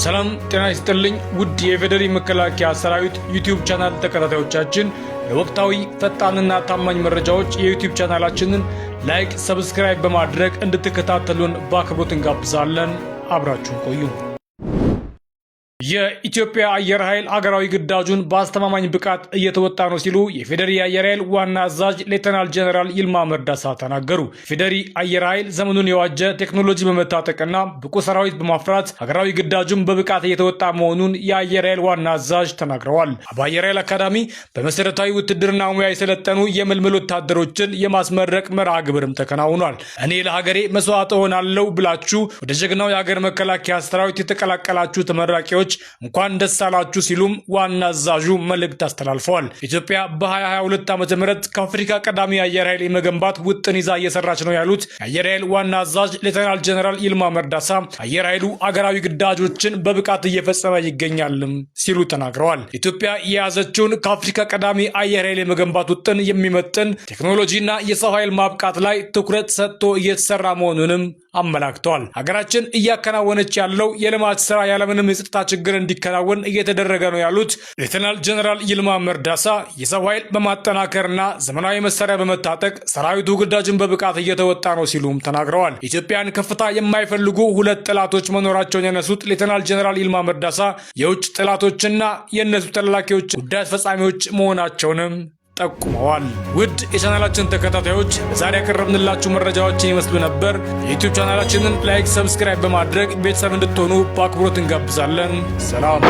ሰላም ጤና ይስጥልኝ ውድ የፌደሪ መከላከያ ሰራዊት ዩቲዩብ ቻናል ተከታታዮቻችን ለወቅታዊ ፈጣንና ታማኝ መረጃዎች የዩቲዩብ ቻናላችንን ላይክ ሰብስክራይብ በማድረግ እንድትከታተሉን በአክብሮት እንጋብዛለን። አብራችሁን ቆዩ። የኢትዮጵያ አየር ኃይል ሀገራዊ ግዳጁን በአስተማማኝ ብቃት እየተወጣ ነው ሲሉ የፌደሪ አየር ኃይል ዋና አዛዥ ሌተናል ጀነራል ይልማ መርዳሳ ተናገሩ። ፌደሪ አየር ኃይል ዘመኑን የዋጀ ቴክኖሎጂ በመታጠቅና ብቁ ሰራዊት በማፍራት ሀገራዊ ግዳጁን በብቃት እየተወጣ መሆኑን የአየር ኃይል ዋና አዛዥ ተናግረዋል። በአየር ኃይል አካዳሚ በመሰረታዊ ውትድርና ሙያ የሰለጠኑ የምልምል ወታደሮችን የማስመረቅ መርሃ ግብርም ተከናውኗል። እኔ ለሀገሬ መስዋዕት እሆናለሁ ብላችሁ ወደ ጀግናው የሀገር መከላከያ ሰራዊት የተቀላቀላችሁ ተመራቂዎች እንኳን ደስ አላችሁ ሲሉም ዋና አዛዡ መልእክት አስተላልፈዋል። ኢትዮጵያ በ2022 ዓ.ም ከአፍሪካ ቀዳሚ አየር ኃይል የመገንባት ውጥን ይዛ እየሰራች ነው ያሉት የአየር ኃይል ዋና አዛዥ ሌተናል ጀነራል ይልማ መርዳሳ አየር ኃይሉ አገራዊ ግዳጆችን በብቃት እየፈጸመ ይገኛልም ሲሉ ተናግረዋል። ኢትዮጵያ የያዘችውን ከአፍሪካ ቀዳሚ አየር ኃይል የመገንባት ውጥን የሚመጥን ቴክኖሎጂና የሰው ኃይል ማብቃት ላይ ትኩረት ሰጥቶ እየተሰራ መሆኑንም አመላክተዋል። ሀገራችን እያከናወነች ያለው የልማት ስራ ያለምንም የጸጥታ ችግር እንዲከናወን እየተደረገ ነው ያሉት ሌተናል ጀነራል ይልማ መርዳሳ የሰው ኃይል በማጠናከርና ዘመናዊ መሳሪያ በመታጠቅ ሰራዊቱ ግዳጅን በብቃት እየተወጣ ነው ሲሉም ተናግረዋል። ኢትዮጵያን ከፍታ የማይፈልጉ ሁለት ጠላቶች መኖራቸውን ያነሱት ሌተናል ጀነራል ይልማ መርዳሳ የውጭ ጠላቶችና የእነሱ ተላላኪዎች ጉዳይ አስፈጻሚዎች መሆናቸውንም ጠቁመዋል። ውድ የቻናላችን ተከታታዮች ዛሬ ያቀረብንላችሁ መረጃዎችን ይመስሉ ነበር። የዩቲዩብ ቻናላችንን ላይክ ሰብስክራይብ በማድረግ ቤተሰብ እንድትሆኑ በአክብሮት እንጋብዛለን። ሰላም